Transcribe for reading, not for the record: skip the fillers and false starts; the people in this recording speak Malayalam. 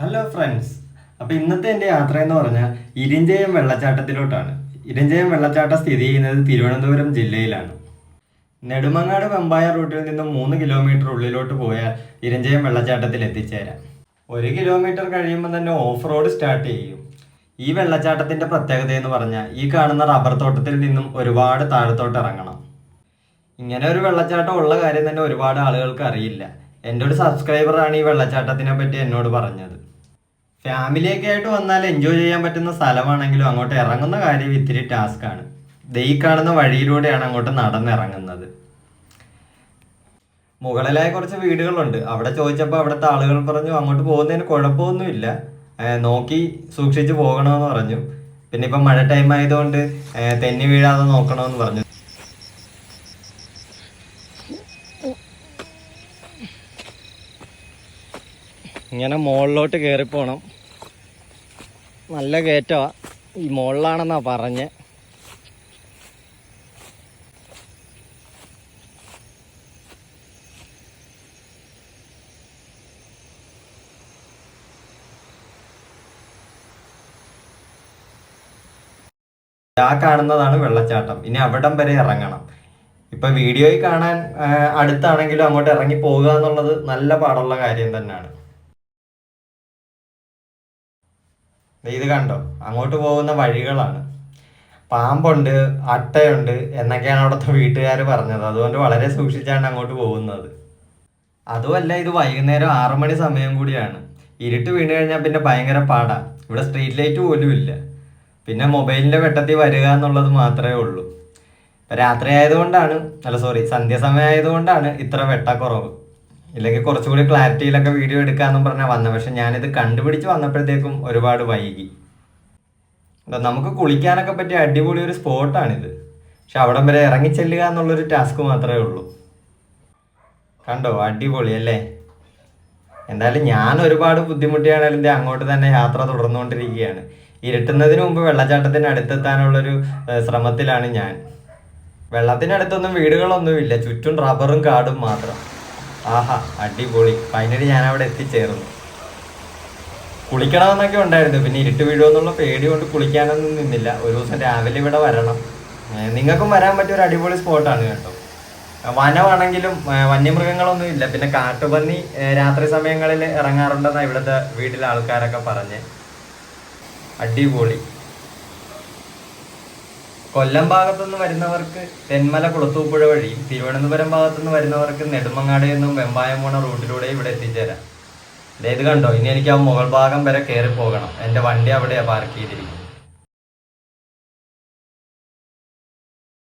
Hello friends. അപ്പോൾ ഇന്നത്തെ എൻ്റെ യാത്ര എന്ന് പറഞ്ഞാൽ ഇരിഞ്ചയം വെള്ളച്ചാട്ടത്തിലോട്ടാണ്. ഇരിഞ്ചയം വെള്ളച്ചാട്ടം സ്ഥിതി ചെയ്യുന്നത് തിരുവനന്തപുരം ജില്ലയിലാണ്. നെടുമങ്ങാട് വെമ്പായ റൂട്ടിൽ നിന്നും 3 കിലോമീറ്റർ ഉള്ളിലോട്ട് പോയാൽ ഇരിഞ്ചയം വെള്ളച്ചാട്ടത്തിൽ എത്തിച്ചേരാം. 1 കിലോമീറ്റർ കഴിയുമ്പോൾ തന്നെ ഓഫ് റോഡ് സ്റ്റാർട്ട് ചെയ്യും. ഈ വെള്ളച്ചാട്ടത്തിൻ്റെ പ്രത്യേകത എന്ന് പറഞ്ഞാൽ ഈ കാണുന്ന റബ്ബർ തോട്ടത്തിൽ നിന്നും ഒരുപാട് താഴത്തോട്ട് ഇറങ്ങണം. ഇങ്ങനെ ഒരു വെള്ളച്ചാട്ടം ഉള്ള കാര്യം തന്നെ ഒരുപാട് ആളുകൾക്ക് അറിയില്ല. എൻ്റെ ഒരു സബ്സ്ക്രൈബറാണ് ഈ വെള്ളച്ചാട്ടത്തിനെ പറ്റി എന്നോട് പറഞ്ഞത്. ഫാമിലിയൊക്കെ ആയിട്ട് വന്നാൽ എൻജോയ് ചെയ്യാൻ പറ്റുന്ന സ്ഥലമാണെങ്കിലും അങ്ങോട്ട് ഇറങ്ങുന്ന കാര്യം ഇത്തിരി ടാസ്ക്കാണ്. ഈ കാണുന്ന വഴിയിലൂടെയാണ് അങ്ങോട്ട് നടന്നിറങ്ങുന്നത്. മുകളിലായി കുറച്ച് വീടുകളുണ്ട്. അവിടെ ചോദിച്ചപ്പോൾ അവിടുത്തെ ആളുകൾ പറഞ്ഞു അങ്ങോട്ട് പോകുന്നതിന് കുഴപ്പമൊന്നുമില്ല, നോക്കി സൂക്ഷിച്ച് പോകണമെന്ന് പറഞ്ഞു. പിന്നെ ഇപ്പം മഴ ടൈം ആയതുകൊണ്ട് തെന്നി വീഴാതെ നോക്കണമെന്ന് പറഞ്ഞു. ഇങ്ങനെ മുകളിലോട്ട് കയറിപ്പോണം. നല്ല കയറ്റമാണ്. ഈ മുകളിലാണെന്നാ പറഞ്ഞ്. ആ കാണുന്നതാണ് വെള്ളച്ചാട്ടം. ഇനി അവിടം വരെ ഇറങ്ങണം. ഇപ്പൊ വീഡിയോയിൽ കാണാൻ അടുത്താണെങ്കിലും അങ്ങോട്ട് ഇറങ്ങി പോകുക എന്നുള്ളത് നല്ല പാടുള്ള കാര്യം തന്നെയാണ്. ഇത് കണ്ടോ, അങ്ങോട്ട് പോകുന്ന വഴികളാണ്. പാമ്പുണ്ട്, അട്ടയുണ്ട് എന്നൊക്കെയാണ് അവിടുത്തെ വീട്ടുകാർ പറഞ്ഞത്. അതുകൊണ്ട് വളരെ സൂക്ഷിച്ചാണ് അങ്ങോട്ട് പോകുന്നത്. അതുമല്ല, ഇത് വൈകുന്നേരം 6 മണി സമയം കൂടിയാണ്. ഇരുട്ട് വീണ് കഴിഞ്ഞാൽ പിന്നെ ഭയങ്കര പാടാ. ഇവിടെ സ്ട്രീറ്റ് ലൈറ്റ് പോലും ഇല്ല. പിന്നെ മൊബൈലിന്റെ വെട്ടത്തിൽ വരിക എന്നുള്ളത് മാത്രമേ ഉള്ളൂ. രാത്രി ആയതുകൊണ്ടാണ്, സന്ധ്യാസമയം ആയതുകൊണ്ടാണ് ഇത്ര വെട്ടക്കുറവ്. ഇല്ലെങ്കിൽ കുറച്ചുകൂടി ക്ലാരിറ്റിയിലൊക്കെ വീഡിയോ എടുക്കാമെന്നും പറഞ്ഞാൽ വന്നത്. പക്ഷെ ഞാനിത് കണ്ടുപിടിച്ച് വന്നപ്പോഴത്തേക്കും ഒരുപാട് വൈകി. നമുക്ക് കുളിക്കാനൊക്കെ പറ്റിയ അടിപൊളി ഒരു സ്പോട്ടാണിത്. പക്ഷെ അവിടം വരെ ഇറങ്ങി ചെല്ലുക എന്നുള്ളൊരു ടാസ്ക് മാത്രമേ ഉള്ളൂ. കണ്ടോ, അടിപൊളി അല്ലേ? എന്തായാലും ഞാൻ ഒരുപാട് ബുദ്ധിമുട്ടിയാണെങ്കിലും അങ്ങോട്ട് തന്നെ യാത്ര തുടർന്നുകൊണ്ടിരിക്കുകയാണ്. ഇരുട്ടുന്നതിന് മുമ്പ് വെള്ളച്ചാട്ടത്തിന് അടുത്തെത്താനുള്ളൊരു ശ്രമത്തിലാണ് ഞാൻ. വെള്ളത്തിനടുത്തൊന്നും വീടുകളൊന്നുമില്ല, ചുറ്റും റബ്ബറും കാടും മാത്രം. ആഹാ, അടിപൊളി. ഫൈനലി ഞാൻ അവിടെ എത്തിച്ചേർന്നു. കുളിക്കണമെന്നൊക്കെ ഉണ്ടായിരുന്നു. പിന്നെ ഇരുട്ട് വീഴുമെന്നുള്ള പേടി കൊണ്ട് കുളിക്കാനൊന്നും നിന്നില്ല. ഒരു ദിവസം രാവിലെ ഇവിടെ വരണം. നിങ്ങൾക്കും വരാൻ പറ്റിയ ഒരു അടിപൊളി സ്പോട്ടാണ് കേട്ടോ. വനമാണെങ്കിലും വന്യമൃഗങ്ങളൊന്നും ഇല്ല. പിന്നെ കാട്ടുപന്നി രാത്രി സമയങ്ങളിൽ ഇറങ്ങാറുണ്ടെന്നാണ് ഇവിടുത്തെ വീട്ടിലെ ആൾക്കാരൊക്കെ പറഞ്ഞ്. അടിപൊളി. കൊല്ലം ഭാഗത്തുനിന്ന് വരുന്നവർക്ക് തെന്മല കുളത്തൂപ്പുഴ വഴിയും തിരുവനന്തപുരം ഭാഗത്തുനിന്ന് വരുന്നവർക്ക് നെടുമങ്ങാട് നിന്നും വെമ്പായം പോണ റൂട്ടിലൂടെ ഇവിടെ എത്തിച്ചേരാം. ഇത് കണ്ടോ, ഇനി എനിക്ക് ആ മുകൾ ഭാഗം വരെ കയറി പോകണം. എൻ്റെ വണ്ടി അവിടെയാണ് പാർക്ക് ചെയ്തിരിക്കുന്നത്.